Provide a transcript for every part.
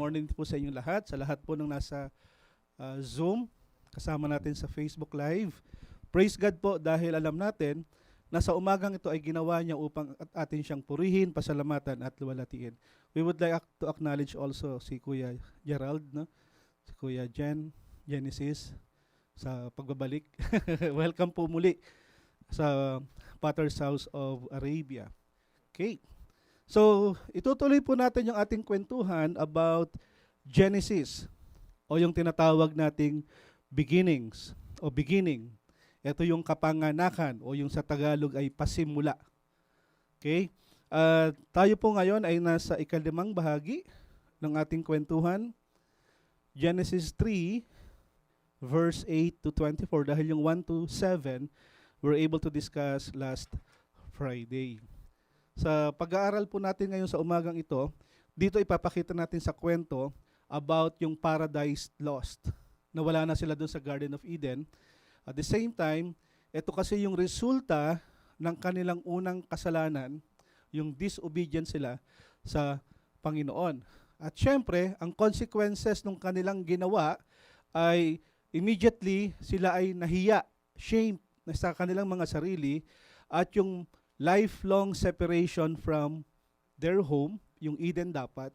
morning po sa inyong lahat, sa lahat po ng nasa Zoom, kasama natin sa Facebook Live. Praise God po dahil alam natin na sa umagang ito ay ginawa niya upang atin siyang purihin, pasalamatan at luwalhatiin. We would like to acknowledge also si Kuya Gerald, no? Si Kuya Genesis sa pagbabalik. Welcome po muli sa Potter's House of Arabia. Okay. So, itutuloy po natin yung ating kwentuhan about Genesis o yung tinatawag nating beginnings o beginning. Ito yung kapanganakan o yung sa Tagalog ay pasimula. Okay? Tayo po ngayon ay nasa ikalimang bahagi ng ating kwentuhan. Genesis 3 verse 8 to 24 dahil yung 1 to 7 we're able to discuss last Friday. Sa pag-aaral po natin ngayon sa umagang ito, dito ipapakita natin sa kwento about yung paradise lost. Nawala na sila doon sa Garden of Eden. At the same time, ito kasi yung resulta ng kanilang unang kasalanan, yung disobedience sila sa Panginoon. At syempre, ang consequences ng kanilang ginawa ay immediately sila ay nahiya, shame sa kanilang mga sarili at yung lifelong separation from their home, yung Eden dapat,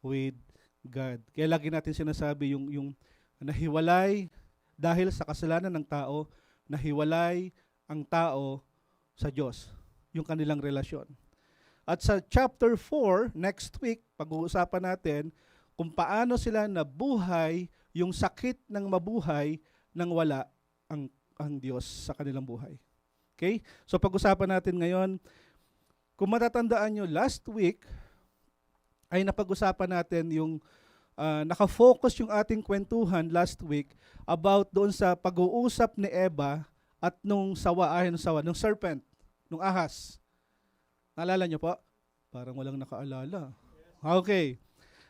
with God. Kaya lagi natin sinasabi yung nahiwalay dahil sa kasalanan ng tao, nahiwalay ang tao sa Diyos, yung kanilang relasyon. At sa chapter 4, next week, pag-uusapan natin kung paano sila nabuhay yung sakit ng mabuhay nang wala ang Diyos sa kanilang buhay. Okay? So pag-usapan natin ngayon, kung matatandaan nyo, last week ay napag-usapan natin yung nakafocus yung ating kwentuhan last week about doon sa pag-uusap ni Eva at nung nung serpent, nung ahas. Naalala nyo po? Parang walang nakaalala. Okay.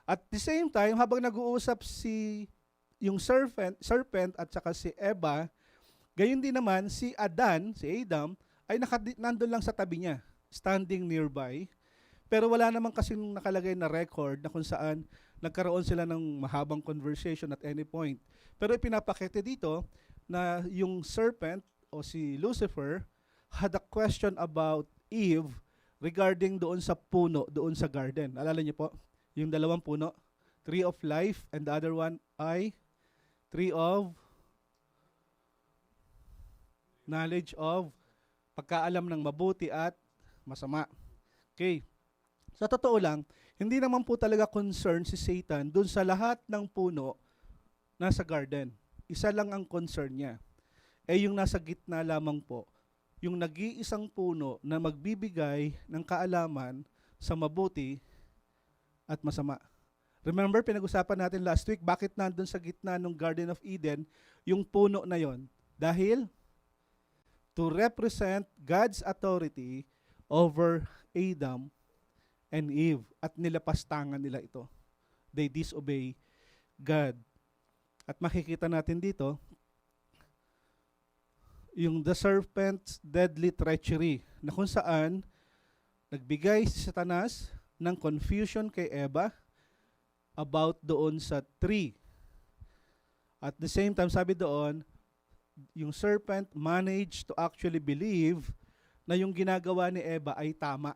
At the same time, habang nag-uusap yung serpent at saka si Eva, gayon din naman, si Adam, ay nandun lang sa tabi niya, standing nearby. Pero wala naman kasing nakalagay na record na kung saan nagkaroon sila ng mahabang conversation at any point. Pero ipinapakita dito na yung serpent o si Lucifer had a question about Eve regarding doon sa puno, doon sa garden. Alala niyo po? Yung dalawang puno, tree of life and the other one ay tree of knowledge of pagkaalam ng mabuti at masama. Okay. Sa totoo lang, hindi naman po talaga concern si Satan dun sa lahat ng puno nasa garden. Isa lang ang concern niya. Yung nasa gitna lamang po, yung nag-iisang puno na magbibigay ng kaalaman sa mabuti at masama. Remember, pinag-usapan natin last week, bakit nandun sa gitna ng Garden of Eden yung puno na yon? Dahil to represent God's authority over Adam and Eve. At nilapastangan nila ito. They disobey God. At makikita natin dito, yung the serpent's deadly treachery, na kung saan nagbigay si Satanas ng confusion kay Eva about doon sa tree. At the same time, sabi doon, yung serpent managed to actually believe na yung ginagawa ni Eva ay tama.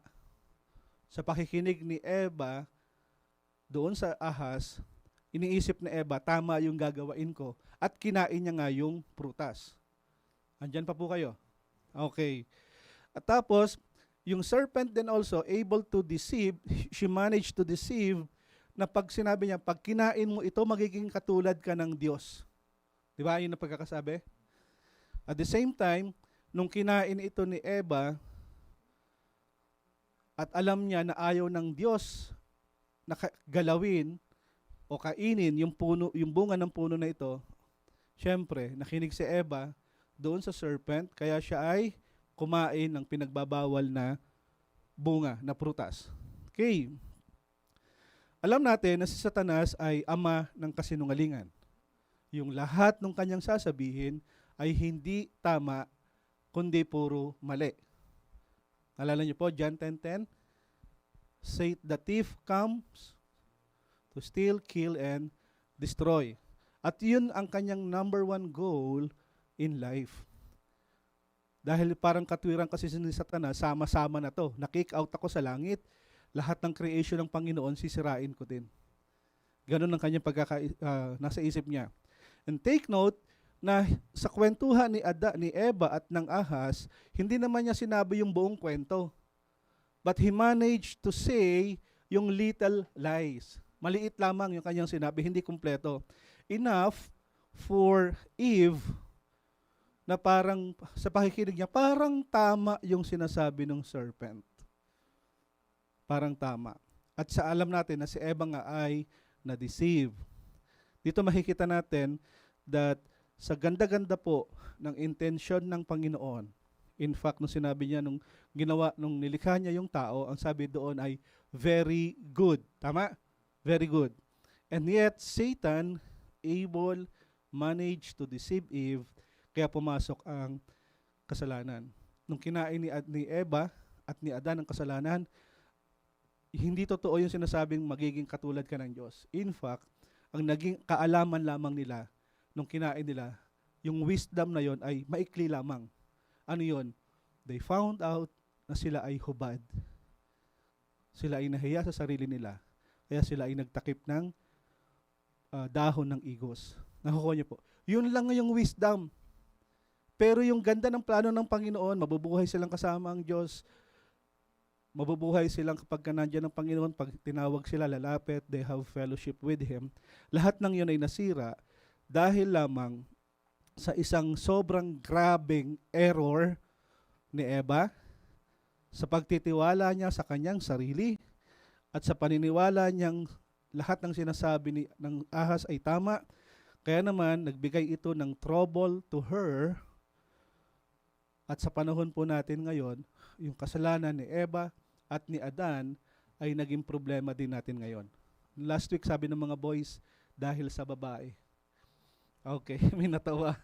Sa pakikinig ni Eva doon sa ahas, iniisip ni Eva, tama yung gagawain ko. At kinain niya nga yung prutas. Andyan pa po kayo? Okay. At tapos, yung serpent then also able to deceive, she managed to deceive na pag sinabi niya, pag kinain mo ito, magiging katulad ka ng Diyos. Di ba? Yun ang pagkakasabi? At the same time, nung kinain ito ni Eva, at alam niya na ayaw ng Diyos na galawin o kainin yung bunga ng puno na ito, syempre, nakinig si Eva doon sa serpent, kaya siya ay kumain ng pinagbabawal na bunga, na prutas. Okay. Alam natin na si Satanas ay ama ng kasinungalingan. Yung lahat ng kanyang sasabihin ay hindi tama, kundi puro mali. Nalala niyo po, John 10:10? Say the thief comes To steal, kill, and destroy. At yun ang kanyang number one goal in life. Dahil parang katwiran kasi ni Satanas, sama-sama na to. Na-kick out ako sa langit. Lahat ng creation ng Panginoon, sisirain ko din. Ganun ang kanyang nasa isip niya. And take note, na sa kwentuhan ni Eva at ng ahas, hindi naman niya sinabi yung buong kwento. But he managed to say yung little lies. Maliit lamang yung kanyang sinabi, hindi kumpleto. Enough for Eve na parang sa pakikinig niya, parang tama yung sinasabi ng serpent. Parang tama. At sa alam natin na si Eva nga ay na-deceive. Dito makikita natin that sa ganda-ganda po ng intensyon ng Panginoon, in fact, nung sinabi niya, nung nilikha niya yung tao, ang sabi doon ay very good. Tama? Very good. And yet, Satan able managed to deceive Eve, kaya pumasok ang kasalanan. Nung kinain ni Eva at ni Adan ang kasalanan, hindi totoo yung sinasabing magiging katulad ka ng Diyos. In fact, ang naging kaalaman lamang nila nung kinain nila, yung wisdom na yon ay maikli lamang. Ano yon? They found out na sila ay hubad. Sila ay nahiya sa sarili nila. Kaya sila ay nagtakip ng dahon ng igos. Nakukuha niyo po. Yun lang yung wisdom. Pero yung ganda ng plano ng Panginoon, mabubuhay silang kasama ang Diyos. Mabubuhay silang kapag nandiyan ng Panginoon, pag tinawag sila, lalapit, they have fellowship with Him. Lahat ng yun ay nasira dahil lamang sa isang sobrang grabing error ni Eva sa pagtitiwala niya sa kanyang sarili at sa paniniwala niyang lahat ng sinasabi ng ahas ay tama. Kaya naman, nagbigay ito ng trouble to her. At sa panahon po natin ngayon, yung kasalanan ni Eva at ni Adan ay naging problema din natin ngayon. Last week sabi ng mga boys, dahil sa babae. Okay, may natawa.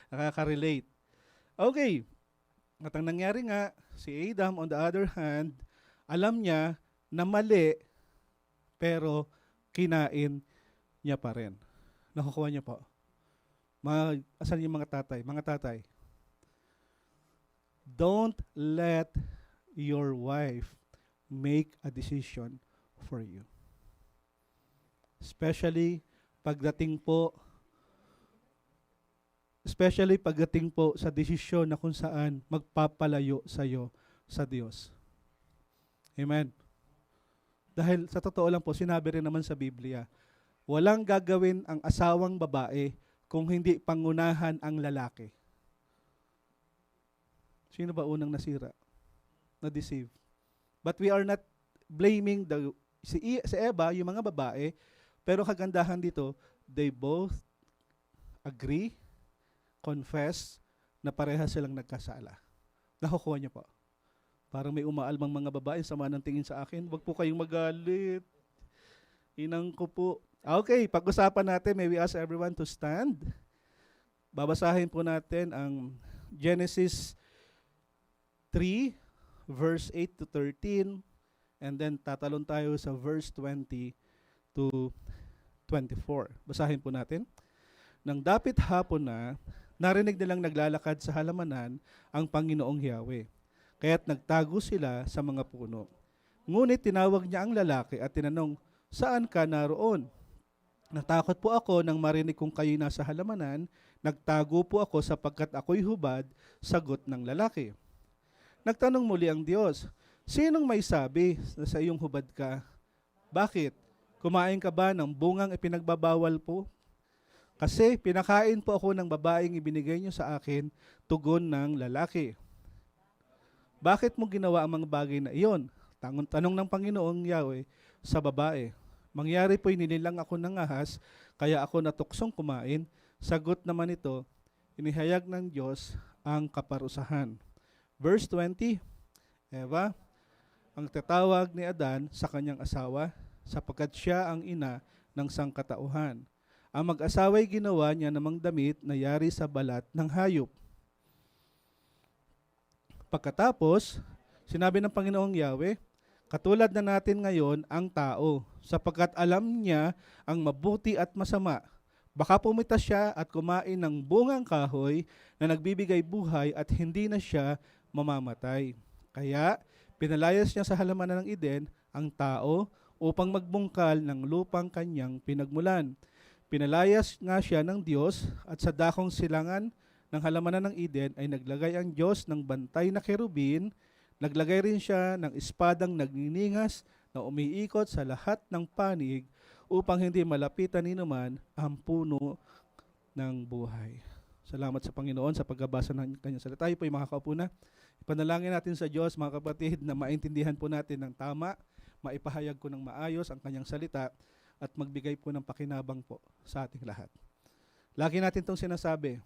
Nakaka-relate. Okay, at ang nangyari nga, si Adam on the other hand, alam niya na mali, pero kinain niya pa rin. Nakukuha niya po. Asan yung mga tatay? Mga tatay, don't let your wife make a decision for you. Especially pagdating po sa desisyon na kung saan magpapalayo sa iyo sa Diyos. Amen. Dahil sa totoo lang po, sinabi rin naman sa Biblia, walang gagawin ang asawang babae kung hindi pangunahan ang lalaki. Sino ba unang nasira? Na-deceive. But we are not blaming si Eva, yung mga babae, pero kagandahan dito, they both agree, confess, na pareha silang nagkasala. Nakukuha niyo po. Parang may umaalmang mga babae, sama ng tingin sa akin, wag po kayong magalit. Inang ko po. Okay, pag-usapan natin, may we ask everyone to stand. Babasahin po natin ang Genesis 3, verse 8 to 13, and then tatalon tayo sa verse 20 to 24. Basahin po natin. Nang dapit hapon na, narinig nilang naglalakad sa halamanan ang Panginoong Yahweh. Kaya't nagtago sila sa mga puno. Ngunit tinawag niya ang lalaki at tinanong, saan ka naroon? Natakot po ako nang marinig kong kayo nasa halamanan. Nagtago po ako sapagkat ako'y hubad, sagot ng lalaki. Nagtanong muli ang Diyos, sinong may sabi na sa iyong hubad ka? Bakit? Kumain ka ba ng bungang ipinagbabawal po? Kasi pinakain po ako ng babaeng ibinigay niyo sa akin, tugon ng lalaki. Bakit mo ginawa ang mga bagay na iyon? Tanong ng Panginoong Yahweh sa babae. Mangyari po'y ninilang ako ng ahas, kaya ako natuksong kumain. Sagot naman ito, inihayag ng Diyos ang kaparusahan. Verse 20, Eva, ang tatawag ni Adan sa kanyang asawa, sapagkat siya ang ina ng sangkatauhan. Ang mag-asawa'y ginawa niya namang damit na yari sa balat ng hayop. Pagkatapos, sinabi ng Panginoong Yahweh, Katulad na natin ngayon ang tao, sapagkat alam niya ang mabuti at masama. Baka pumitas siya at kumain ng bungang kahoy na nagbibigay buhay at hindi na siya mamamatay. Kaya pinalayas niya sa halamanan ng Eden ang tao upang magbungkal ng lupang kanyang pinagmulan. Pinalayas nga siya ng Diyos at sa dakong silangan ng halamanan ng Eden ay naglagay ang Diyos ng bantay na kerubin. Naglagay rin siya ng espadang nagniningas na umiikot sa lahat ng panig upang hindi malapitan ni naman ang puno ng buhay. Salamat sa Panginoon sa pagbabasa ng kanyang salita. Tayo po ay makakaupo na. Ipanalangin natin sa Diyos, mga kapatid, na maintindihan po natin ng tama, maipahayag ko ng maayos ang kanyang salita, at magbigay po ng pakinabang po sa ating lahat. Lagi natin itong sinasabi.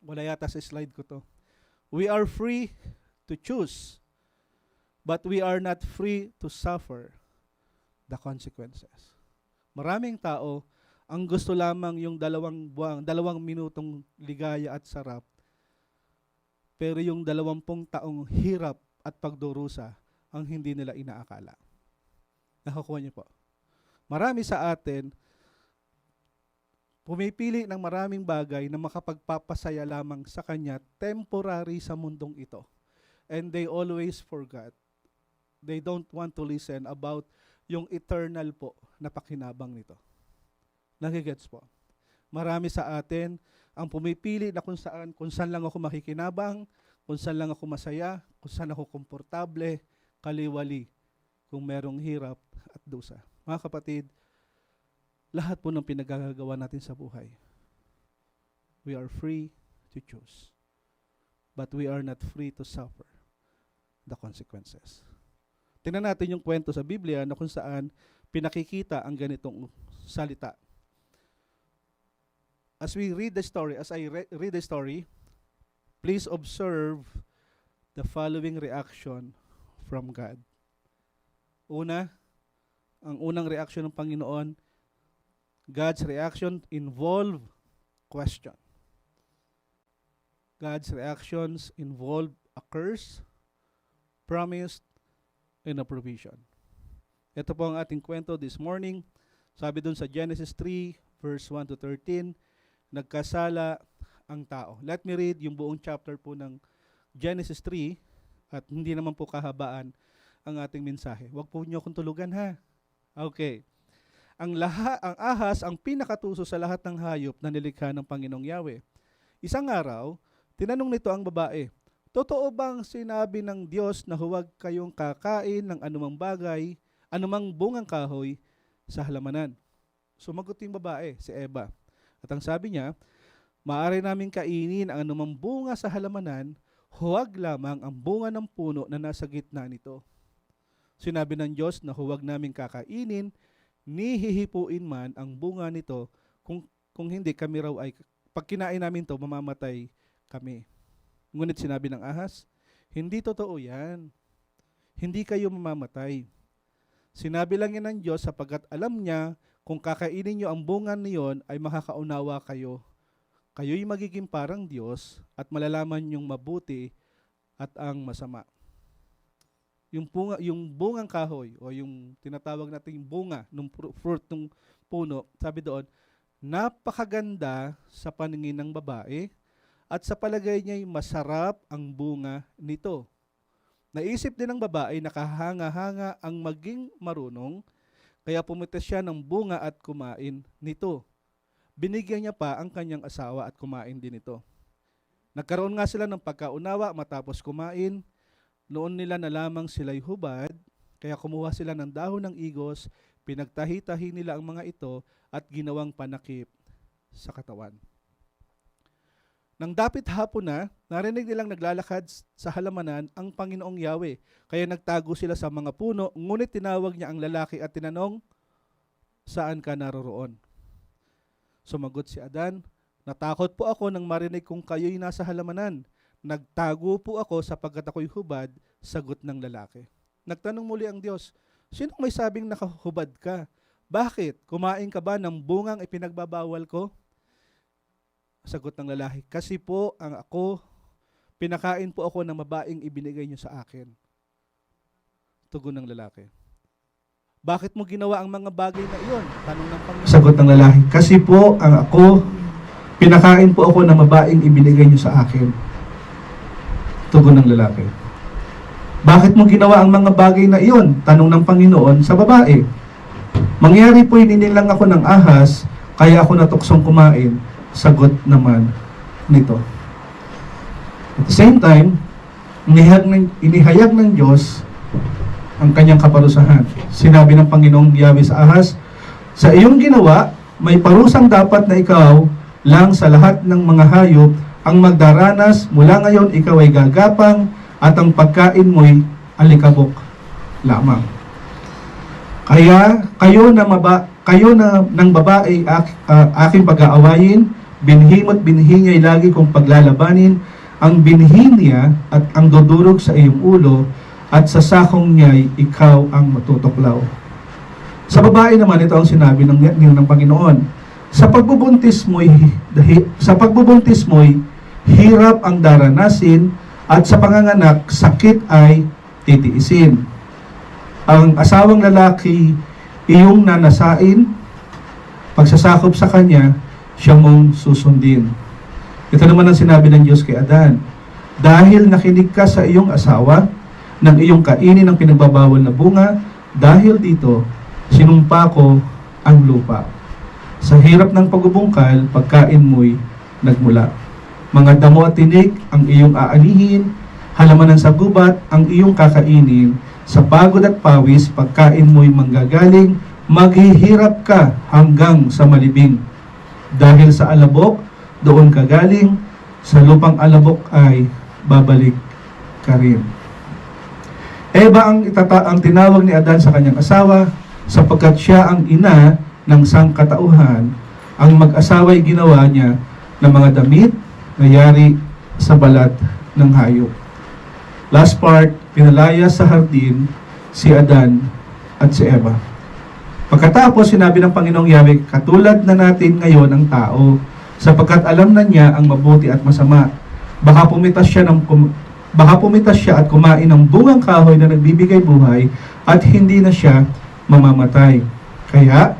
Wala yata sa slide ko to. We are free to choose, but we are not free to suffer the consequences. Maraming tao ang gusto lamang yung 2 minutong ligaya at sarap, pero yung 20 taong hirap at pagdurusa ang hindi nila inaakala. Nakakuha niyo po. Marami sa atin pumipili ng maraming bagay na makapagpapasaya lamang sa kanya temporary sa mundong ito. And they always forgot. They don't want to listen about yung eternal po na pakinabang nito. Nagigets po. Marami sa atin ang pumipili na kung saan lang ako makikinabang, kung saan lang ako masaya, kung saan ako komportable, kaliwali, kung merong hirap at dusa. Mga kapatid, lahat po ng pinagagawa natin sa buhay, we are free to choose. But we are not free to suffer the consequences. Tingnan natin yung kwento sa Biblia na kung saan pinakikita ang ganitong salita. As I read the story, please observe the following reaction from God. Una, ang unang reaction ng Panginoon, God's reaction involve question. God's reactions involve a curse, promise, and a provision. Ito po ang ating kwento this morning. Sabi dun sa Genesis 3, verse 1 to 13, nagkasala ang tao. Let me read yung buong chapter po ng Genesis 3 at hindi naman po kahabaan ang ating mensahe. Huwag po niyo akong tulugan, ha? Okay. Ang ahas ang pinakatuso sa lahat ng hayop na nilikha ng Panginoong Yahweh. Isang araw, tinanong nito ang babae, totoo bang sinabi ng Diyos na huwag kayong kakain ng anumang bagay, anumang bungang kahoy sa halamanan? Sumagot yung babae, si Eva. At ang sabi niya, maaari namin kainin ang anumang bunga sa halamanan, huwag lamang ang bunga ng puno na nasa gitna nito. Sinabi ng Diyos na huwag namin kakainin, ni hihipuin man ang bunga nito, kung hindi kami raw ay, pag kinain namin to, mamamatay kami. Ngunit sinabi ng ahas, hindi totoo yan. Hindi kayo mamamatay. Sinabi lang yan ng Diyos sapagkat alam niya kung kakainin niyo ang bunga niyon ay makakaunawa kayo. Kayo'y magiging parang Diyos at malalaman niyong mabuti at ang masama. Yung bungang kahoy o yung tinatawag nating bunga ng fruit ng puno, sabi doon, napakaganda sa paningin ng babae at sa palagay niya masarap ang bunga nito. Naisip din ng babae na kahanga-hanga ang maging marunong, kaya pumitas siya ng bunga at kumain nito. Binigyan niya pa ang kanyang asawa at kumain din ito. Nagkaroon nga sila ng pagkaunawa matapos kumain. Noon nila na lamang sila'y hubad, kaya kumuha sila ng dahon ng igos, pinagtahi-tahi nila ang mga ito at ginawang panakip sa katawan. Nang dapit hapon na, narinig nilang naglalakad sa halamanan ang Panginoong Yahweh. Kaya nagtago sila sa mga puno, ngunit tinawag niya ang lalaki at tinanong, saan ka naroroon? Sumagot si Adan, natakot po ako nang marinig kong kayo'y nasa halamanan. Nagtago po ako sapagkat ako'y hubad, sagot ng lalaki. Nagtanong muli ang Diyos, sino may sabing nakahubad ka? Bakit? Kumain ka ba ng bungang ipinagbabawal ko? Sagot ng lalaki, kasi po pinakain po ako ng babaeng ibinigay niyo sa akin. Tugon ng lalaki. Bakit mo ginawa ang mga bagay na iyon? Tanong ng Panginoon. Sagot ng lalaki, kasi po pinakain po ako ng mabaing ibinigay niyo sa akin. Tugon ng lalaki. Bakit mo ginawa ang mga bagay na iyon? Tanong ng Panginoon sa babae. Mangyari po inilang ako ng ahas, kaya ako natuksong kumain. Sagot naman nito. At the same time, inihayag ng Diyos ang kanyang kaparusahan. Sinabi ng Panginoong Yahweh sa ahas, sa iyong ginawa, may parusang dapat na ikaw lang sa lahat ng mga hayop ang magdaranas. Mula ngayon, ikaw ay gagapang at ang pagkain mo'y alikabok lamang. Kaya kayo na ng babae aking pag-aawayin, binhimo't binhi niya'y lagi kong paglalabanin, ang binhi niya at ang dudurog sa iyong ulo, at sa sakong niya'y ikaw ang matutuklaw. Sa babae naman, ito ang sinabi ng Panginoon. Sa pagbubuntis mo'y hirap ang daranasin, at sa panganganak, sakit ay titiisin. Ang asawang lalaki, iyong nanasain, pagsasakop sa kanya, siya mong susundin. Ito naman ang sinabi ng Diyos kay Adan. Dahil nakinig ka sa iyong asawa, ng iyong kainin ang pinagbabawal na bunga, dahil dito, sinumpa ko ang lupa. Sa hirap ng pagbubungkal, pagkain mo'y nagmula. Mga damo at tinik ang iyong aanihin, halamanan sa gubat ang iyong kakainin, sa pagod at pawis, pagkain mo'y manggagaling, maghihirap ka hanggang sa malibing. Dahil sa alabok, doon ka galing, sa lupang alabok ay babalik ka rin. Eva ang tinawag ni Adan sa kanyang asawa, sapagkat siya ang ina ng sangkatauhan. Ang mag-asawa ay ginawa niya ng mga damit na yari sa balat ng hayop. Last part, pinalaya sa hardin si Adan at si Eva. Pagkatapos, sinabi ng Panginoong Yahweh, katulad na natin ngayon ang tao, sapagkat alam na niya ang mabuti at masama. Baka pumitas siya at kumain ng bungang kahoy na nagbibigay buhay at hindi na siya mamamatay. Kaya,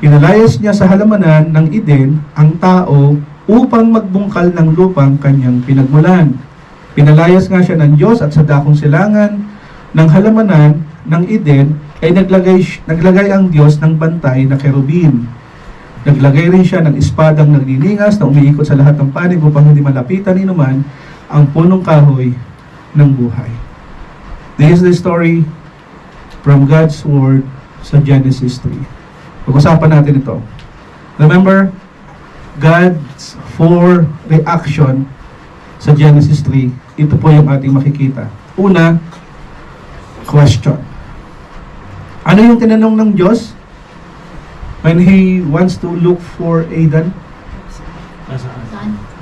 pinalayas niya sa halamanan ng Eden ang tao upang magbungkal ng lupang kanyang pinagmulan. Pinalayas nga siya ng Diyos at sa dakong silangan ng halamanan ng Eden ay naglagay ang Diyos ng bantay na kerubin. Naglagay rin siya ng espadang nagniningas na umiikot sa lahat ng panig upang hindi malapitan ni naman ang punong kahoy ng buhay. This is the story from God's Word sa Genesis 3. Pag-usapan natin ito. Remember, God's 4 reaction sa Genesis 3. Ito po yung ating makikita. Una, question. Ano yung tinanong ng Diyos when He wants to look for Adan?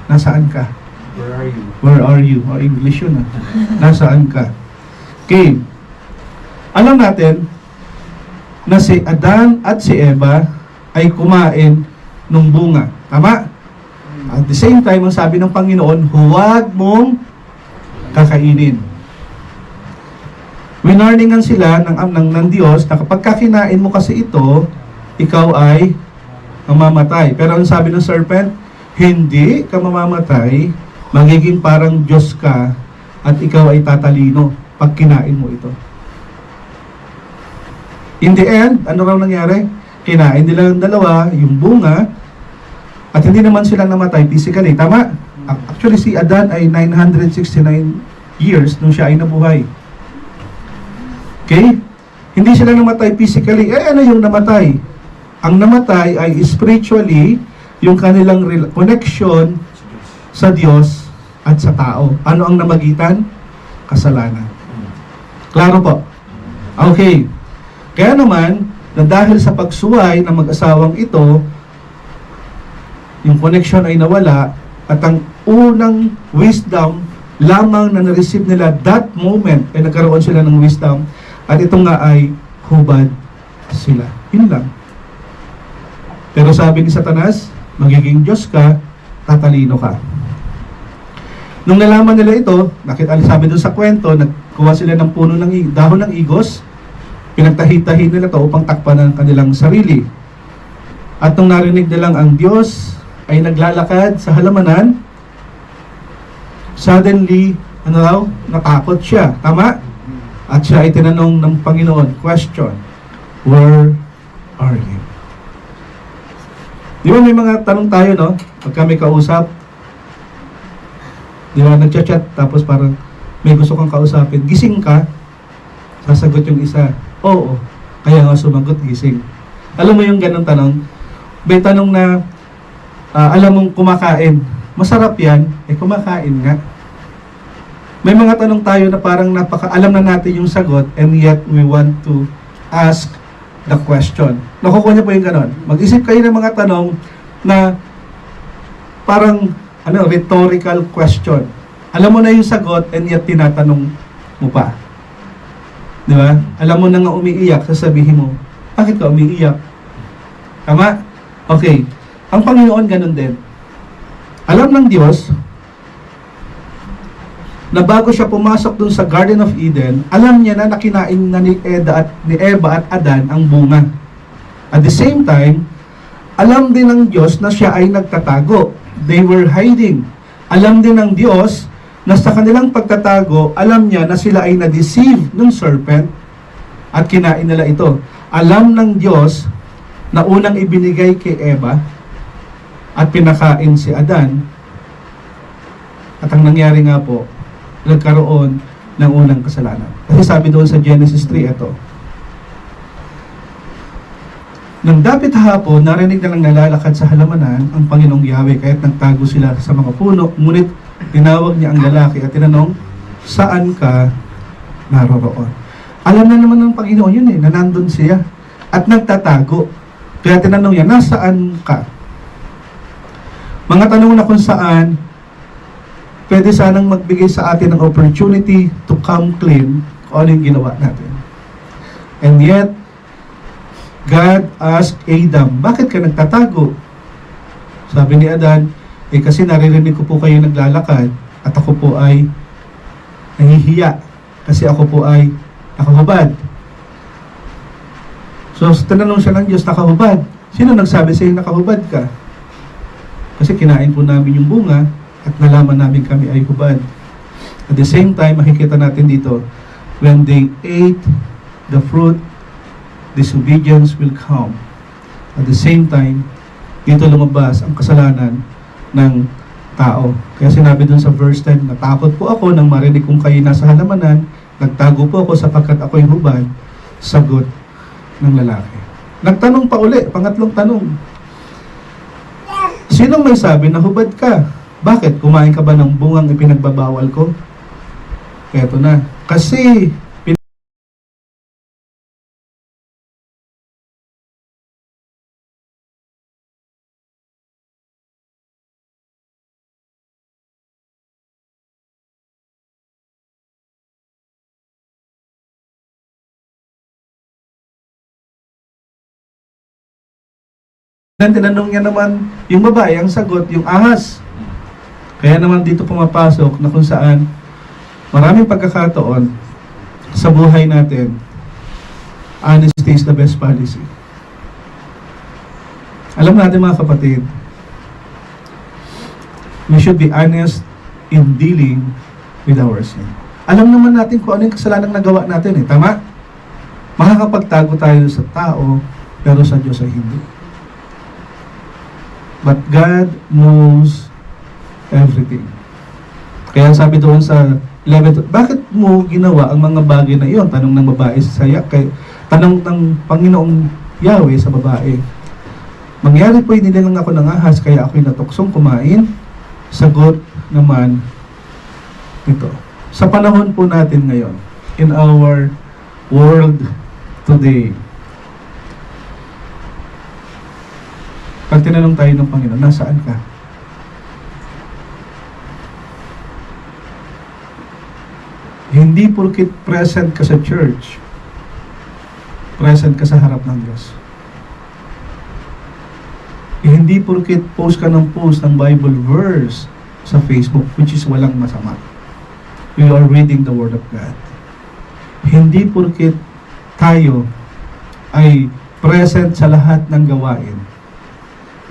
Nasaan ka? Where are you? Where are you? O, English yun ah. Nasaan ka? Okay. Alam natin na si Adan at si Eva ay kumain ng bunga. Tama? At the same time, ang sabi ng Panginoon, huwag mong kakainin. Winarningan sila ng Diyos na kapag kakinain mo kasi ito, ikaw ay mamamatay. Pero ang sabi ng serpent, hindi ka mamamatay, magiging parang Diyos ka at ikaw ay tatalino pag kinain mo ito. In the end, ano raw nangyari? Kinain nila ng dalawa, yung bunga, at hindi naman sila namatay physically. Tama? Actually, si Adan ay 969 years nung siya ay nabuhay. Okay? Hindi sila namatay physically. Ano yung namatay? Ang namatay ay spiritually, yung kanilang connection sa Diyos at sa tao. Ano ang namagitan? Kasalanan. Klaro po? Okay. Kaya naman, na dahil sa pagsuway ng mag-asawang ito, yung connection ay nawala at ang unang wisdom lamang na na-receive nila that moment ay nagkaroon sila ng wisdom at ito nga ay hubad sila. Yun lang. Pero sabi ni Satanas, magiging Diyos ka, tatalino ka. Nung nalaman nila ito, sabi doon sa kwento, nagkuha sila ng puno ng dahon ng igos, pinagtahi-tahi nila ito upang takpan ang kanilang sarili. At nung narinig nilang ang Diyos ay naglalakad sa halamanan, suddenly, natakot siya. Tama? At siya ay tinanong ng Panginoon, question, where are you? Di ba may mga tanong tayo, no? Pag kami kausap, di ba, nagchat-chat, tapos parang may gusto kang kausapin, gising ka, sasagot yung isa, oo, kaya nga sumagot, gising. Alam mo yung ganong tanong? May tanong na, alam mong kumakain, masarap yan, kumakain nga. May mga tanong tayo na parang alam na natin yung sagot, and yet we want to ask the question. Nakukuha niyo po yung ganon. Mag-isip kayo ng mga tanong na parang rhetorical question. Alam mo na yung sagot and yet tinatanong mo pa. Di ba? Alam mo na nga umiiyak, sasabihin mo, bakit ka umiiyak? Tama? Okay. Ang Panginoon ganun din. Alam ng Diyos na bago siya pumasok dun sa Garden of Eden, alam niya na nakinain na ni Eva at Adan ang bunga. At the same time, alam din ng Diyos na siya ay nagtatago. They were hiding. Alam din ng Diyos na sa kanilang pagtatago, alam niya na sila ay na-deceive ng serpent at kinain nila ito. Alam ng Diyos na unang ibinigay kay Eva at pinakain si Adan. At ang nangyari nga po, nagkaroon ng unang kasalanan. Kasi sabi doon sa Genesis 3, ito, nang dapit hapon, narinig na lang nalalakad sa halamanan ang Panginoong Yahweh, kaya't nagtago sila sa mga puno. Ngunit tinawag niya ang lalaki at tinanong, saan ka naroroon? Alam na naman ng Panginoon yun na nandun siya. At nagtatago. Kaya tinanong niya, nasaan ka? Mga tanong na kung saan, pwede sanang magbigay sa atin ng opportunity to come clean kung ano yung ginawa natin. And yet, God asked Adam, bakit ka nagtatago? Sabi ni Adan, kasi naririnig ko po kayo naglalakad at ako po ay nahihiya kasi ako po ay nakahubad. So, tinanong siya ng Diyos, nakahubad. Sino nagsabi sa'yo nakahubad ka? Kasi kinain po namin yung bunga at nalaman namin kami ay hubad. At the same time, makikita natin dito, when they ate the fruit, disobedience will come. At the same time, dito lumabas ang kasalanan ng tao. Kaya sinabi dun sa verse 10, natakot po ako nang marinig kong kayo nasa halamanan, nagtago po ako sapagkat ako'y hubad, sagot ng lalaki. Nagtanong pa uli, pangatlong tanong. Sinong may sabi na hubad ka? Bakit? Kumain ka ba ng bungang ipinagbabawal ko? Eto na. Kasi tinanong niya naman yung babae, ang sagot, yung ahas. Kaya naman dito pumapasok na kung saan maraming pagkakataon sa buhay natin, honesty is the best policy. Alam natin mga kapatid, we should be honest in dealing with our sin. Alam naman natin kung ano yung kasalanan nagawa natin tama? Makakapagtago tayo sa tao, pero sa Diyos ay hindi. But God knows everything. Kaya sabi doon sa 11, bakit mo ginawa ang mga bagay na iyon? Tanong ng babae sa tanong ng Panginoong Yahweh sa babae. Mangyari po inilang ako ng ahas, kaya ako'y natuksong kumain. Sagot naman ito. Sa panahon po natin ngayon, in our world today, pag tinanong tayo ng Panginoon, nasaan ka? Hindi porkit present ka sa church, present ka sa harap ng Diyos. Hindi porkit post ka ng Bible verse, sa Facebook, which is walang masama. We are reading the Word of God. Hindi porket tayo ay present sa lahat ng gawain,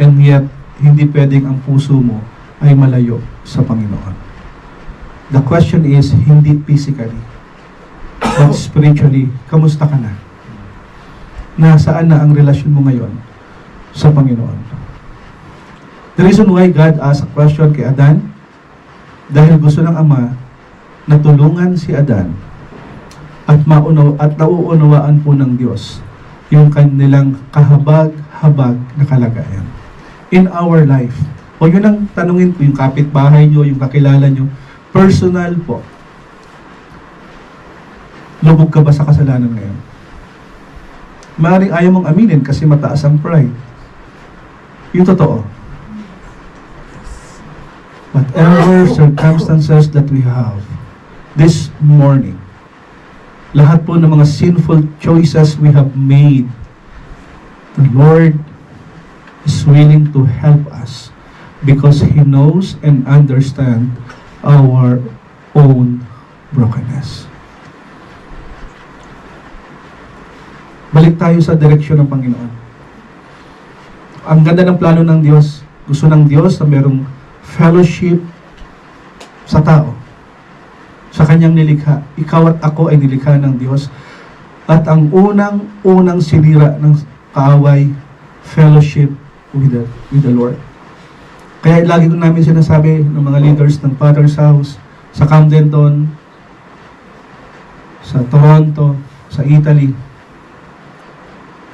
and yet, hindi pwedeng ang puso mo ay malayo sa Panginoon. The question is, hindi physically, but spiritually, kamusta ka na? Nasaan na ang relasyon mo ngayon sa Panginoon? The reason why God asked a question kay Adan, dahil gusto ng Ama na tulungan si Adan at nauunawaan po ng Diyos yung kanilang kahabag-habag na kalagayan in our life. O yun ang tanungin ko, yung kapitbahay nyo, yung kakilala nyo, personal po. Lubog ka ba sa kasalanan ngayon? Maaaring ayaw mong aminin kasi mataas ang pride. Yung totoo. Whatever circumstances that we have this morning, lahat po ng mga sinful choices we have made, the Lord is willing to help us because He knows and understands our own brokenness. Balik tayo sa direksyon ng Panginoon. Ang ganda ng plano ng Diyos. Gusto ng Diyos na merong fellowship sa tao, sa Kanyang nilikha. Ikaw at ako ay nilikha ng Diyos. At ang unang sinira ng kaaway, fellowship with the Lord. Kaya lagi ko namin sinasabi ng mga leaders ng Father's House, sa Camdenton, sa Toronto, sa Italy,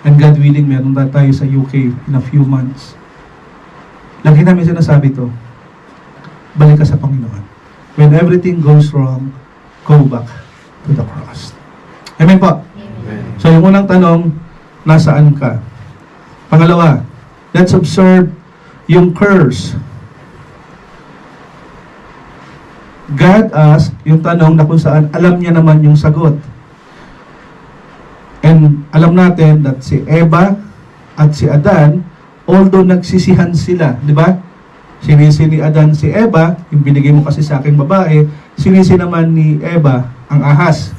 and God willing, meron na tayo sa UK in a few months. Lagi namin sinasabi to, balik ka sa Panginoon. When everything goes wrong, go back to the cross. Amen po? Amen. So yung unang tanong, nasaan ka? Pangalawa, let's observe yung curse. God asked yung tanong na kung saan alam niya naman yung sagot. And alam natin that si Eva at si Adan, although nagsisihan sila, di ba? Sinisi ni Adan si Eva, yung binigay mo kasi sa aking babae, sinisi naman ni Eva ang ahas.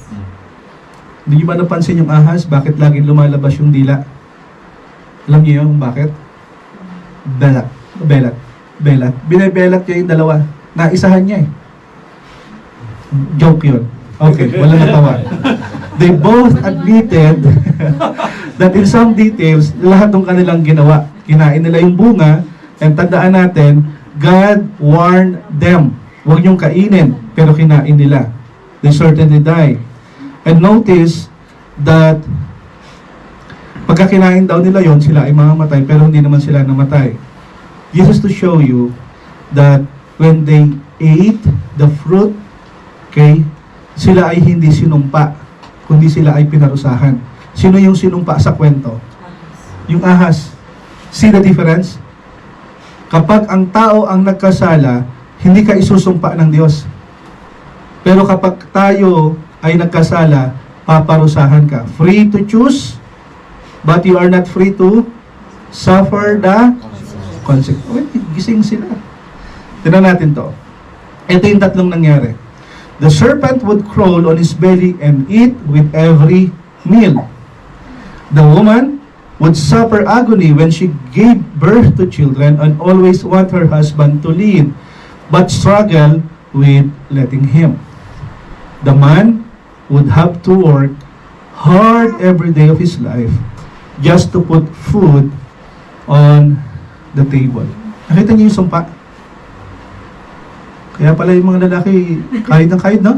Hindi niyo ba napansin yung ahas? Bakit laging lumalabas yung dila? Alam niyo yung bakit? Belat. Binebelat niya yung dalawa. Naisahan niya eh. Joke yun. Okay, wala natawa. They both admitted that in some details, lahat ng kanilang ginawa. Kinain nila yung bunga, and tandaan natin, God warned them. Huwag niyong kainin, pero kinain nila. They certainly die. And notice that pagka kinain daw nila yon, sila ay mamamatay, pero hindi naman sila namatay. This is to show you that when they ate the fruit, okay, sila ay hindi sinumpa, kundi sila ay pinarusahan. Sino yung sinumpa sa kwento? Yung ahas. See the difference? Kapag ang tao ang nagkasala, hindi ka isusumpa ng Diyos. Pero kapag tayo ay nagkasala, paparusahan ka. Free to choose, but you are not free to suffer the consequence. Okay, gising sila. Tignan natin to. Ito yung tatlong nangyari. The serpent would crawl on his belly and eat with every meal. The woman would suffer agony when she gave birth to children and always want her husband to lead, but struggle with letting him. The man would have to work hard every day of his life just to put food on the table. Nakita niyo yung sumpa? Kaya pala yung mga lalaki kahit ng kahit, no?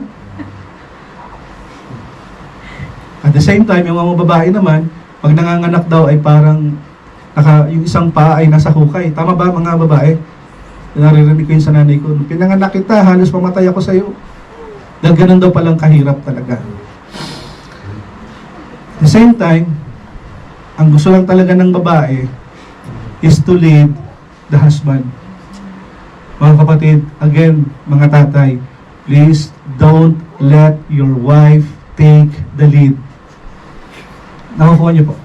At the same time, yung mga babae naman, pag nanganganak daw ay parang yung isang paa ay nasa hukay. Tama ba mga babae? Naririnig ko yun sa nanay ko. Pinanganak kita, halos mamatay ako sa iyo. Dahil ganun daw palang kahirap talaga. At the same time, ang gusto lang talaga ng babae is to lead the husband. Mga kapatid, again, mga tatay, please don't let your wife take the lead. Nakakuha niyo po.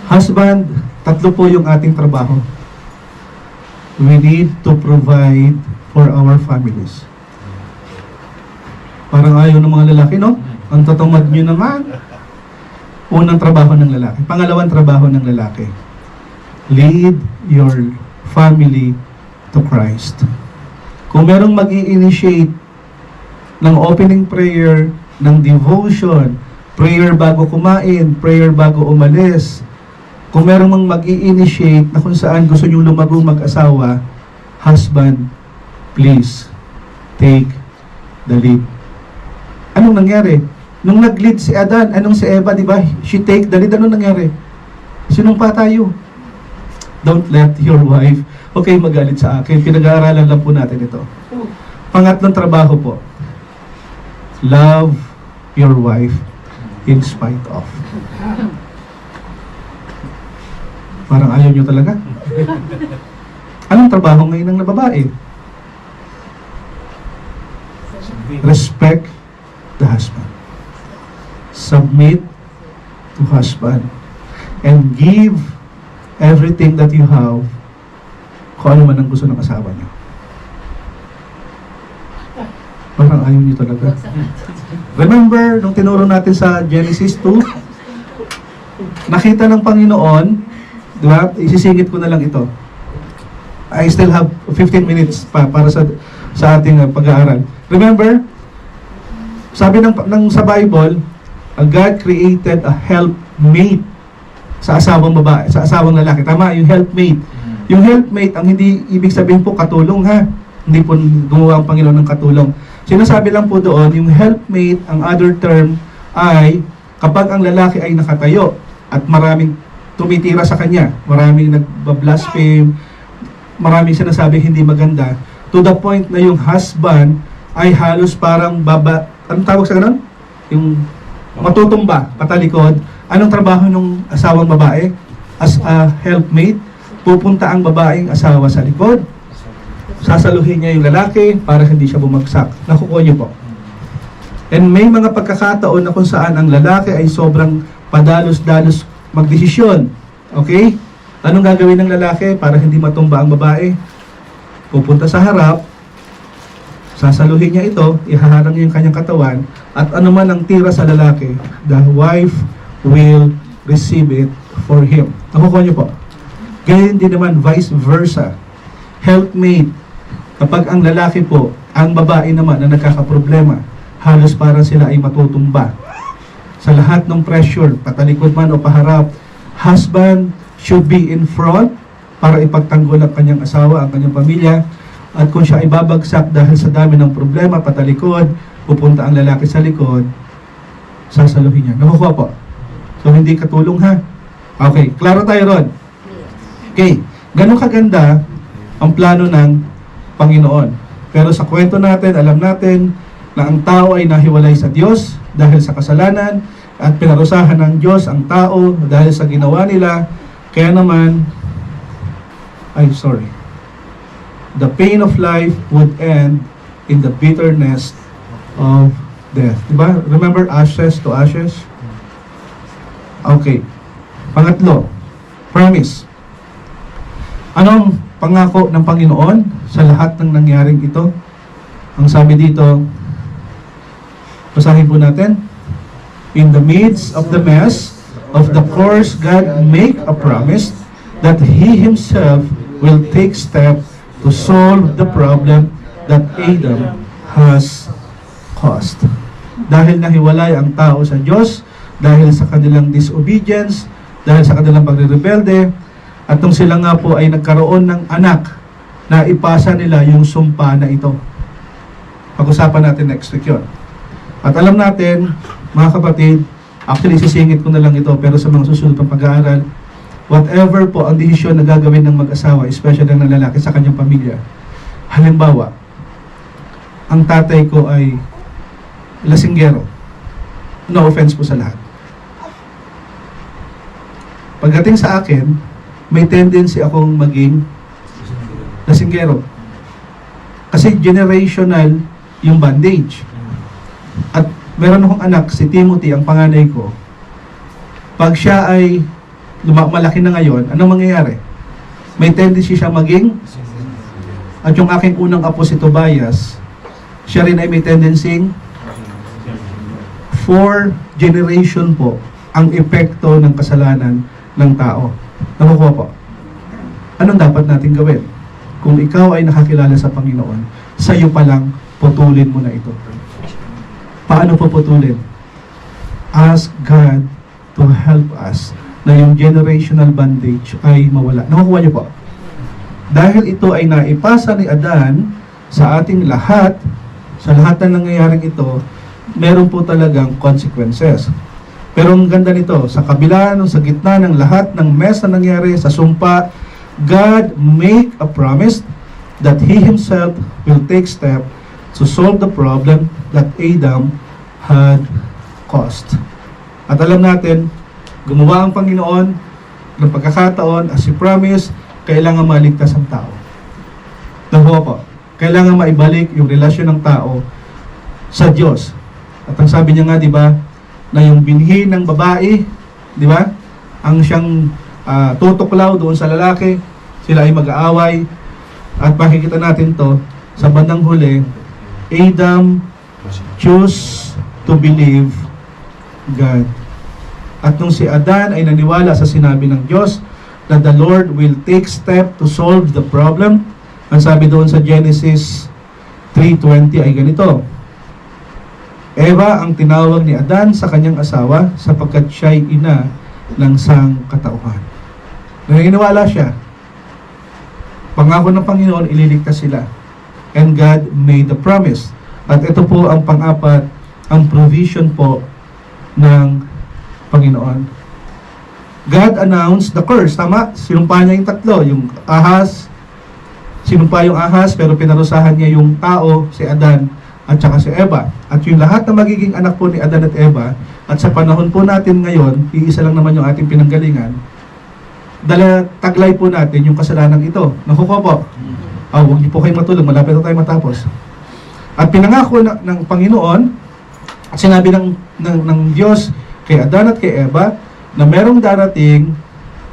Husband, tatlo po yung ating trabaho. we need to provide for our families. Parang ayaw ng mga lalaki, no? Ang tatamad nyo naman. Unang trabaho ng lalaki. Pangalawang trabaho ng lalaki. Lead your family to Christ. Kung merong mag-i-initiate ng opening prayer, ng devotion, prayer bago kumain, prayer bago umalis, kung merong mag-i-initiate na kung saan gusto nyo lumagong mag-asawa, husband, please take the lead. Anong nangyari? Nung nag-lead si Adan, anong si Eva, di ba? She take the lead. Anong nangyari? Sinumpa tayo. Don't let your wife, okay, magalit sa akin. Pinag-aaralan lang po natin ito. Pangatlong trabaho po. Love your wife in spite of. Parang ayaw nyo talaga. Anong trabaho ngayon ng babae? Respect the husband. Submit to husband. And give everything that you have kung ano man ang gusto ng asawa niyo. Parang ayaw niyo talaga. Remember, nung tinuro natin sa Genesis 2, nakita ng Panginoon, di ba? Isisingit ko na lang ito. I still have 15 minutes para sa ating pag-aaral. Remember, sabi sa Bible, God created a helpmate sa asawang babae, sa asawang lalaki. Tama, yung helpmate. Yung helpmate, ang hindi ibig sabihin po katulong, ha? Hindi po gumawa ang Panginoon ng katulong. Sinasabi lang po doon, yung helpmate, ang other term ay kapag ang lalaki ay nakatayo at maraming tumitira sa kanya, maraming nagbablaspheme, maraming sinasabi hindi maganda, to the point na yung husband ay halos parang anong tawag sa ganun? Yung matutumba, patalikod. Anong trabaho ng asawang babae? As a helpmate, pupunta ang babaeng asawa sa likod. Sasaluhin niya yung lalaki para hindi siya bumagsak. Nakukuha niyo po. And may mga pagkakataon na kung saan ang lalaki ay sobrang padalos-dalos magdesisyon. Okay? Anong gagawin ng lalaki para hindi matumba ang babae? Pupunta sa harap, sasaluhin niya ito, ihaharang niya yung kanyang katawan, at anuman ang tira sa lalaki, the wife will receive it for him. Nakukuha niyo po. Ganyan din naman, vice versa. Helpmate. Kapag ang lalaki po, ang babae naman na nagkakaproblema, halos parang sila ay matutumba. Sa lahat ng pressure, patalikod man o paharap, husband should be in front para ipagtanggol ang kanyang asawa, ang kanyang pamilya. At kung siya ay babagsak dahil sa dami ng problema, patalikod, pupunta ang lalaki sa likod, sasaluhin niya. Nakukuha po. So, hindi katulong, ha? Okay, klaro tayo ron. Okay, ganun kaganda ang plano ng Panginoon. Pero sa kwento natin, alam natin na ang tao ay nahiwalay sa Diyos dahil sa kasalanan at pinarusahan ng Diyos ang tao dahil sa ginawa nila. Kaya naman, the pain of life would end in the bitterness of death. Diba? Remember, ashes to ashes? Okay. Pangatlo, promise. Anong pangako ng Panginoon sa lahat ng nangyaring ito? Ang sabi dito, basahin po natin. In the midst of the mess of the course, God make a promise that He Himself will take steps to solve the problem that Adam has caused. Dahil nahiwalay ang tao sa Diyos, dahil sa kanilang disobedience, dahil sa kanilang pagre-rebelde, at nung sila nga po ay nagkaroon ng anak, na ipasa nila yung sumpa na ito. Pag-usapan natin next week yun. At alam natin, mga kapatid, actually sisingit ko na lang ito, pero sa mga susunod pang pag-aaral, whatever po ang desisyon na gagawin ng mag-asawa, especially ng lalaki sa kanyang pamilya. Halimbawa, ang tatay ko ay lasinggero. No offense po sa lahat. Pagdating sa akin, may tendency akong maging lasinggero. Kasi generational yung bandage. At meron akong anak, si Timothy, ang panganay ko. Pag siya ay malaki na ngayon, anong mangyayari? May tendency siya maging At yung aking unang apo si Tobias, siya rin ay may tendency 4 generation po ang epekto ng kasalanan ng tao. Nakukuha po. Anong dapat natin gawin? Kung ikaw ay nakakilala sa Panginoon, sa iyo pa lang, putulin mo na ito. Paano po putulin? Ask God to help us na yung generational bondage ay mawala. Nakukuha niyo po? Dahil ito ay naipasa ni Adan sa ating lahat, sa lahat na nangyayaring ito, meron po talagang consequences. Pero ang ganda nito, sa kabila, sa gitna ng lahat ng mess na nangyari sa sumpa, God make a promise that He Himself will take step to solve the problem that Adam had caused. At alam natin, gumawa ang Panginoon ng pagkakataon as He promised, kailangan maligtas ang tao. Nakuha po, kailangan maibalik yung relasyon ng tao sa Diyos. At ang sabi niya nga, di ba, na yung binhi ng babae, di ba, ang siyang tutuklaw doon sa lalaki, sila ay mag-aaway. At makikita natin to sa bandang huli, Adam choose to believe God. At nung si Adan ay naniwala sa sinabi ng Diyos that the Lord will take step to solve the problem, ang sabi doon sa Genesis 3:20 ay ganito, Eva ang tinawag ni Adan sa kanyang asawa sapagkat siya'y ina ng sangkatauhan. Naniniwala siya. Pangako ng Panginoon, ililigtas sila. And God made the promise. At ito po ang pang-apat, ang provision po ng Panginoon. God announced the curse. Tama? Sinumpa niya yung tatlo. Yung ahas, sinumpa yung ahas, pero pinarusahan niya yung tao, si Adan, at saka si Eva. At yung lahat na magiging anak po ni Adan at Eva, at sa panahon po natin ngayon, iisa lang naman yung ating pinanggalingan, taglay po natin yung kasalanan ito. Nakukuha po? Huwag niyo po kayo matulog, malapit na tayo matapos. At pinangako ng Panginoon, at sinabi ng Diyos kay Adan at kay Eva, na merong darating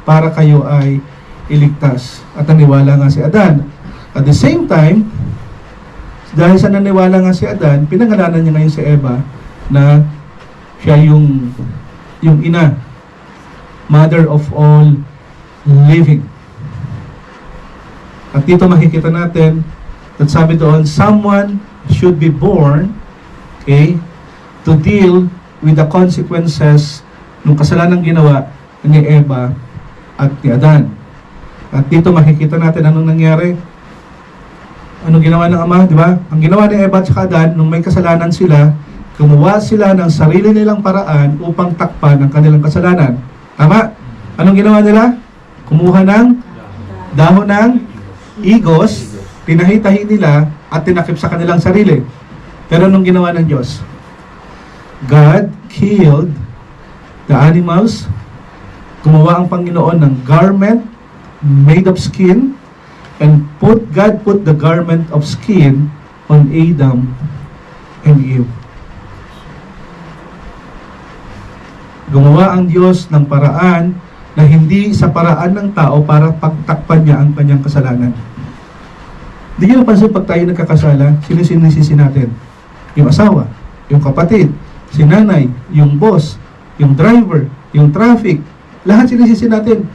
para kayo ay iligtas. At naniwala nga si Adan. At the same time, dahil sa naniwala nga si Adan, pinangalanan niya ngayon si Eva na siya yung ina, mother of all living. At dito makikita natin at sabi doon, someone should be born, okay, to deal with the consequences ng kasalanang ginawa ni Eva at ni Adan. At dito makikita natin anong nangyari. Anong ginawa ng Ama, di ba? Ang ginawa ni Eva at saka Adan, nung may kasalanan sila, gumawa sila ng sarili nilang paraan upang takpan ang kanilang kasalanan. Tama? Anong ginawa nila? Kumuha ng dahon ng igos, tinahi-tahi nila, at tinakip sa kanilang sarili. Pero anong ginawa ng Diyos? God killed the animals, gumawa ang Panginoon ng garment made of skin, and God put the garment of skin on Adam and Eve. Gumawa ang Diyos ng paraan na hindi sa paraan ng tao para pagtakpan niya ang kanyang kasalanan. Hindi niyo napansin pag tayo nagkakasala, sino sinisisi natin? Yung asawa, yung kapatid, si nanay, yung boss, yung driver, yung traffic, lahat sinisisi natin.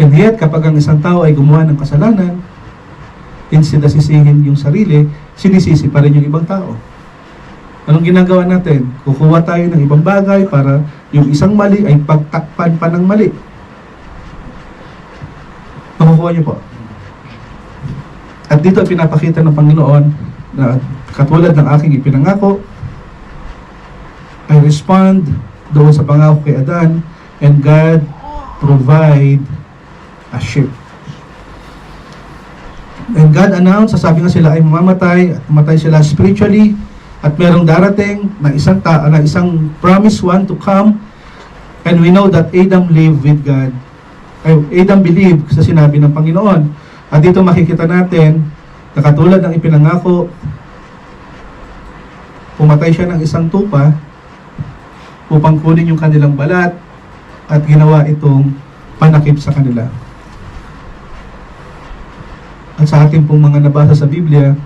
And yet, kapag ang isang tao ay gumawa ng kasalanan, instead na sisihin yung sarili, sinisisi pa rin yung ibang tao. Anong ginagawa natin? Kukuha tayo ng ibang bagay para yung isang mali ay pagtakpan pa ng mali. Makukuha niyo po. At dito pinapakita ng Panginoon na katulad ng aking ipinangako, I respond doon sa pangako kay Adan, and God provide a sheep. And God announced, sasabi nga sila ay mamamatay, at mamatay sila spiritually, at merong darating na isang promised one to come, and we know that Adam lived with God. Adam believed sa sinabi ng Panginoon. At dito makikita natin na katulad ng ipinangako, pumatay siya ng isang tupa upang kunin yung kanilang balat at ginawa itong panakip sa kanila. at sa ating pong mga nabasa sa Biblia,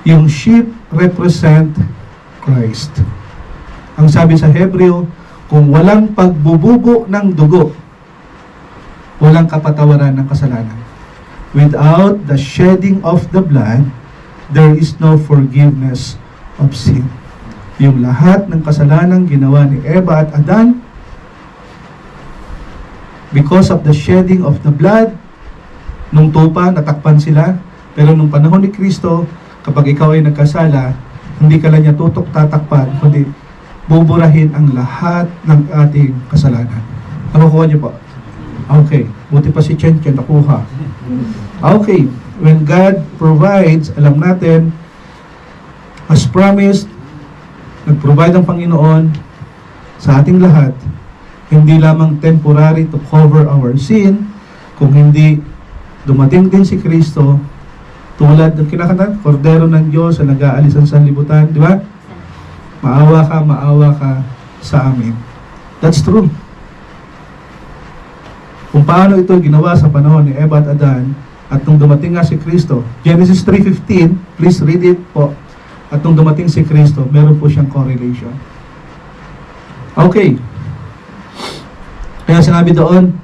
yung sheep represent Christ. Ang sabi sa Hebreo, kung walang pagbububo ng dugo, walang kapatawaran ng kasalanan. Without the shedding of the blood, there is no forgiveness of sin. Yung lahat ng kasalanan ginawa ni Eva at Adan, because of the shedding of the blood, nung tupa, natakpan sila. Pero nung panahon ni Kristo, kapag ikaw ay nagkasala, hindi ka lang niya tutok tatakpan, kundi buburahin ang lahat ng ating kasalanan. Nakukuha niyo po? Okay. Buti pa si Chen nakuha. Okay. When God provides, alam natin, as promised, nag-provide ang Panginoon sa ating lahat, hindi lamang temporary to cover our sin, kung hindi dumating din si Kristo, tulad ng kinakanta, Kordero ng Diyos na nag-aalis ang sanlibutan, di ba? Maawa ka sa amin. That's true. Kung paano ito ginawa sa panahon ni Eva at Adan, at nung dumating nga si Kristo, Genesis 3:15, please read it po. At nung dumating si Kristo, meron po siyang correlation. Okay. Kaya sinabi doon,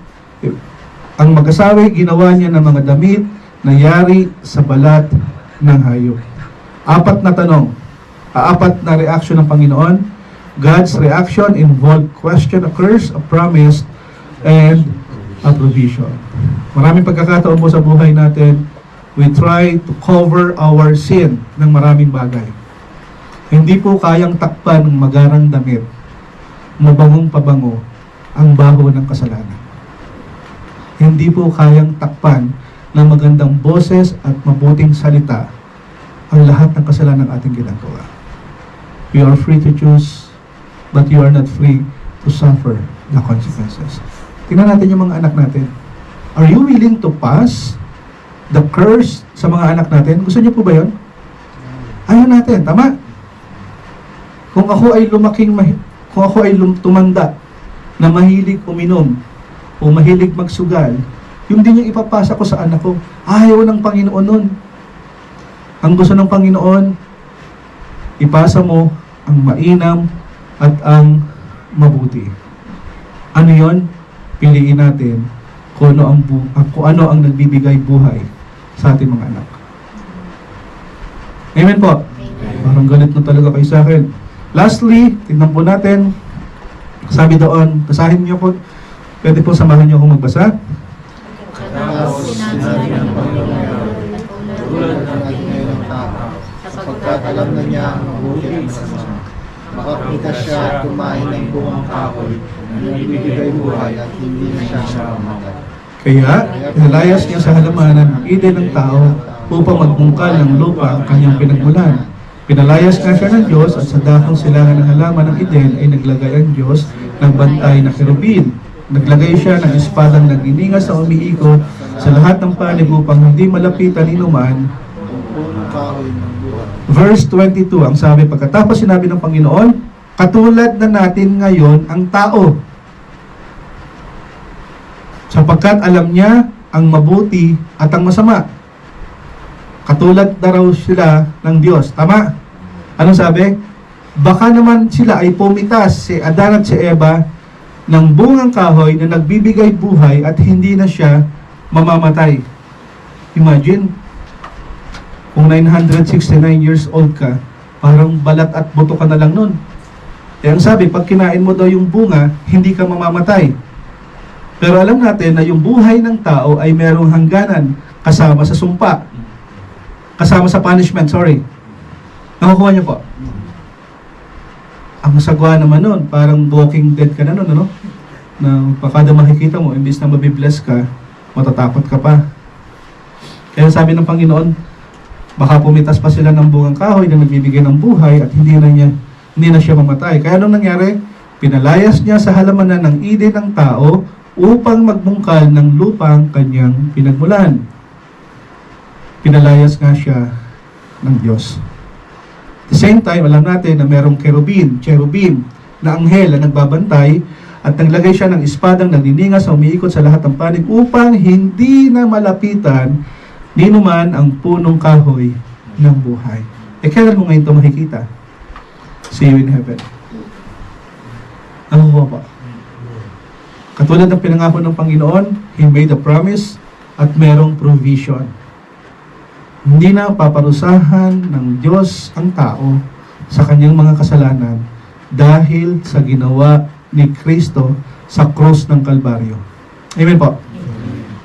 ang mag-asawa ginawa niya ng mga damit na yari sa balat ng hayop. Apat na tanong. Apat na reaction ng Panginoon. God's reaction involved question, a curse, a promise, and a provision. Maraming pagkakataon po sa buhay natin, we try to cover our sin ng maraming bagay. Hindi po kayang takpan ng magarang damit, mabangong pabango, ang baho ng kasalanan. Hindi po kayang takpan ng magandang boses at mabuting salita ang lahat ng kasalanan ng ating ginagawa. You are free to choose, but you are not free to suffer the consequences. Tingnan natin yung mga anak natin. Are you willing to pass the curse sa mga anak natin? Gusto niyo po ba yun? Ayaw natin, tama? Kung ako ay tumanda na mahilig uminom o mahilig magsugal, yung din yung ipapasa ko sa anak ko. Ayaw ng Panginoon nun. Ang gusto ng Panginoon, ipasa mo ang mainam at ang mabuti. Ano yon? Piliin natin kung ano ang nagbibigay buhay sa ating mga anak. Amen po? Amen. Parang galit na talaga kayo sa akin. Lastly, tignan po natin, sabi doon, basahin niyo po, pwede po samahan niyo akong magbasa. Sapagkat alam na niya ang mabuti at masama. Makakita siya at kumain ng bungang kahoy na nagbibigay buhay at hindi na siya mamatay. Kaya, inalayas niya sa halamanan ang ide ng tao upang magbungkal ng lupa ang kanyang pinagmulan. Pinalayas nga siya ng Diyos at sa dakong silangan ng halaman ng Eden ay naglagay ang Diyos ng bantay na kerubin. Naglagay siya ng espadang nagniningas sa umiikot sa lahat ng panig upang hindi malapitan inuman. Verse 22, ang sabi, pagkatapos sinabi ng Panginoon, katulad na natin ngayon ang tao. Sapagkat alam niya ang mabuti at ang masama. Katulad na raw sila ng Diyos. Tama? Anong sabi? Baka naman sila ay pumitas, si Adan at si Eva, ng bungang kahoy na nagbibigay buhay at hindi na siya mamamatay. Imagine, kung 969 years old ka, parang balat at buto ka na lang nun. Eh ang sabi, pag kinain mo daw yung bunga, hindi ka mamamatay. Pero alam natin na yung buhay ng tao ay merong hangganan kasama sa sumpa. Kasama sa punishment, sorry. Nakukuha niyo po? Ang sagwa naman nun, parang walking dead ka na nun, ano? Na pagkada makikita mo, imbis na mabibless ka, matatakot ka pa. Kaya sabi ng Panginoon, baka pumitas pa sila ng bungang kahoy na nagbibigay ng buhay at hindi na siya mamatay. Kaya anong nangyari? Pinalayas niya sa halamanan ng ide ng tao upang magbungkal ng lupang kanyang pinagmulan. Pinalayas nga siya ng Diyos. At the same time, alam natin na merong cherubim na anghel na nagbabantay at naglagay siya ng espadang nagniningas sa umiikot sa lahat ng panig upang hindi na malapitan Nino man ang punong kahoy ng buhay. Kailan mo ngayon ito makikita? See you in heaven. Ano po? Katulad ng pinangako ng Panginoon, He made a promise at merong provision. Hindi na paparusahan ng Diyos ang tao sa kanyang mga kasalanan dahil sa ginawa ni Kristo sa krus ng Kalbaryo. Amen po.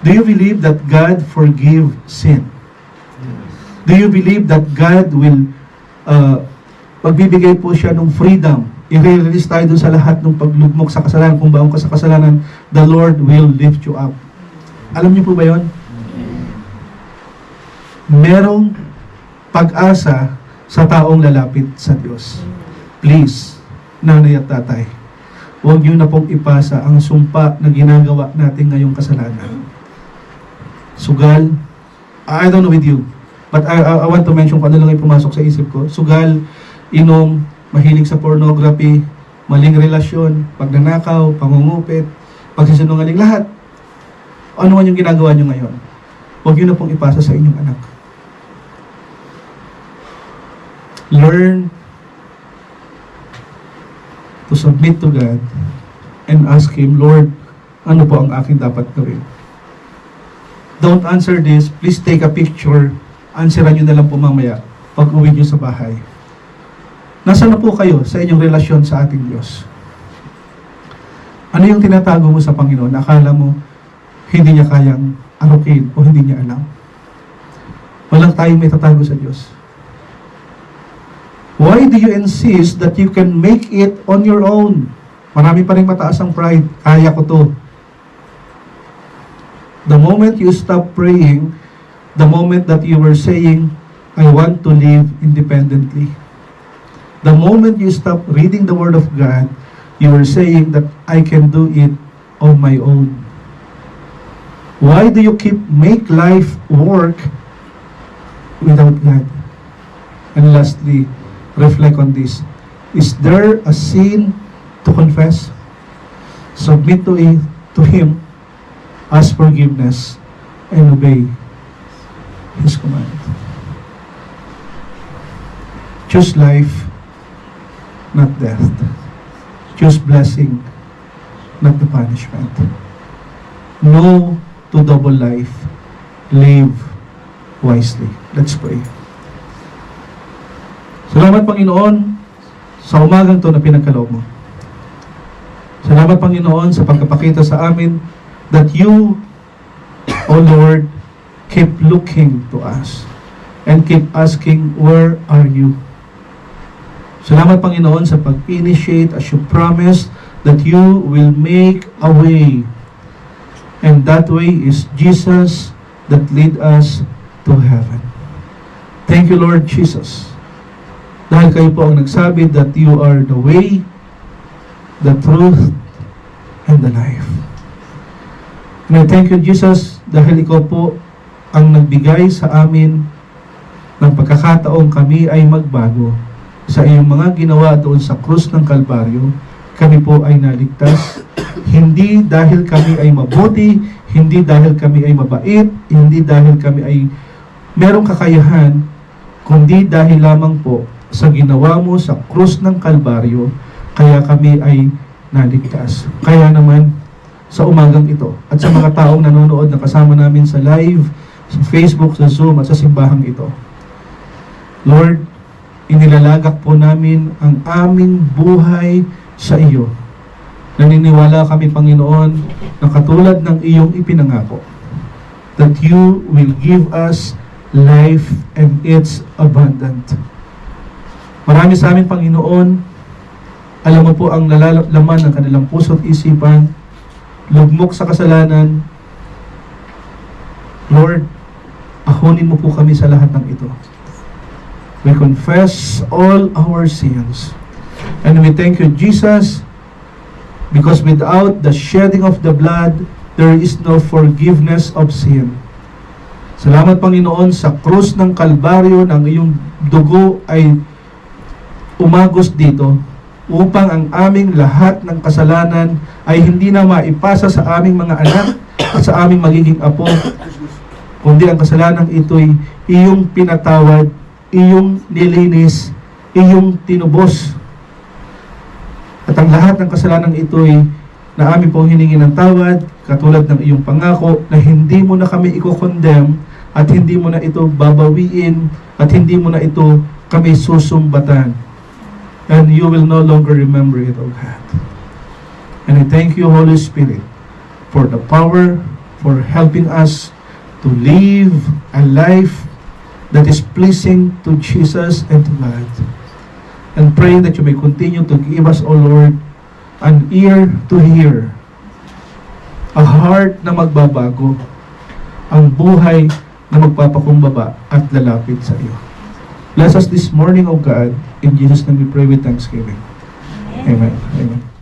Do you believe that God forgive sin? Do you believe that God will pagbibigay po siya ng freedom? I-release tayo dun sa lahat ng paglugmok sa kasalanan. Kung baong ka sa kasalanan, the Lord will lift you up. Alam niyo po ba yun? Merong pag-asa sa taong lalapit sa Diyos. Please, nanay at tatay, huwag niyo na pong ipasa ang sumpa na ginagawa natin ngayong kasalanan. Sugal, I don't know with you, but I want to mention kung ano lang ay pumasok sa isip ko. Sugal, inom, mahilig sa pornography, maling relasyon, pagnanakaw, pangungupit, pagsisinungaling, lahat. Ano man yung ginagawa nyo ngayon, huwag nyo na pong ipasa sa inyong anak. Learn to submit to God and ask Him, Lord, ano po ang aking dapat gawin? Don't answer this. Please take a picture. Answeran nyo na lang po mamaya pag uwi nyo sa bahay. Nasaan na po kayo sa inyong relasyon sa ating Diyos? Ano yung tinatago mo sa Panginoon? Akala mo hindi niya kayang arukin o hindi niya alam? Walang tayong may tatago sa Diyos. Why do you insist that you can make it on your own? Marami pa rin mataas ang pride. Kaya ko to. The moment you stop praying, the moment that you were saying, I want to live independently. The moment you stop reading the Word of God, you were saying that I can do it on my own. Why do you make life work without God? And lastly, reflect on this. Is there a sin to confess? Submit to Him, ask forgiveness, and obey His command. Choose life, not death. Choose blessing, not the punishment. No to double life. Live wisely. Let's pray. Salamat, Panginoon, sa umagang to na pinagkaloob mo. Salamat, Panginoon, sa pagkapakita sa amin that you, O Lord, keep looking to us and keep asking, where are you? Salamat, Panginoon, sa pag-initiate as you promised that you will make a way. And that way is Jesus that lead us to heaven. Thank you, Lord Jesus. Dahil kayo po ang nagsabi that you are the way, the truth, and the life. And I thank you, Jesus, dahil ikaw po ang nagbigay sa amin ng pagkakataong kami ay magbago sa iyong mga ginawa doon sa krus ng Kalbaryo. Kami po ay naligtas, hindi dahil kami ay mabuti, hindi dahil kami ay mabait, hindi dahil kami ay merong kakayahan, kundi dahil lamang po sa ginawa mo sa krus ng Kalbaryo, kaya kami ay naligtas. Kaya naman, sa umagang ito, at sa mga taong nanonood na kasama namin sa live, sa Facebook, sa Zoom, at sa simbahang ito, Lord, inilalagak po namin ang aming buhay sa iyo. Naniniwala kami, Panginoon, na katulad ng iyong ipinangako, that you will give us life and it's abundant. Marami sa amin, Panginoon, alam mo po ang laman ng kanilang puso at isipan, lugmok sa kasalanan. Lord, ahonin mo po kami sa lahat ng ito. We confess all our sins. And we thank you, Jesus, because without the shedding of the blood, there is no forgiveness of sin. Salamat, Panginoon, sa krus ng Kalbaryo, ng iyong dugo ay umagos dito upang ang aming lahat ng kasalanan ay hindi na maipasa sa aming mga anak at sa aming magiging apo, kundi ang kasalanan ito'y iyong pinatawad, iyong nilinis, iyong tinubos. At ang lahat ng kasalanan ito'y na amin pong hiningi ng tawad, katulad ng iyong pangako na hindi mo na kami i-condemn at hindi mo na ito babawiin at hindi mo na ito kami susumbatan. And you will no longer remember it, O God. And I thank you, Holy Spirit, for the power, for helping us to live a life that is pleasing to Jesus and to God. And pray that you may continue to give us, O Lord, an ear to hear, a heart na magbabago, ang buhay na magpapakumbaba at lalapit sa iyo. Bless us this morning, O God. In Jesus' name we pray with thanksgiving. Amen. Amen.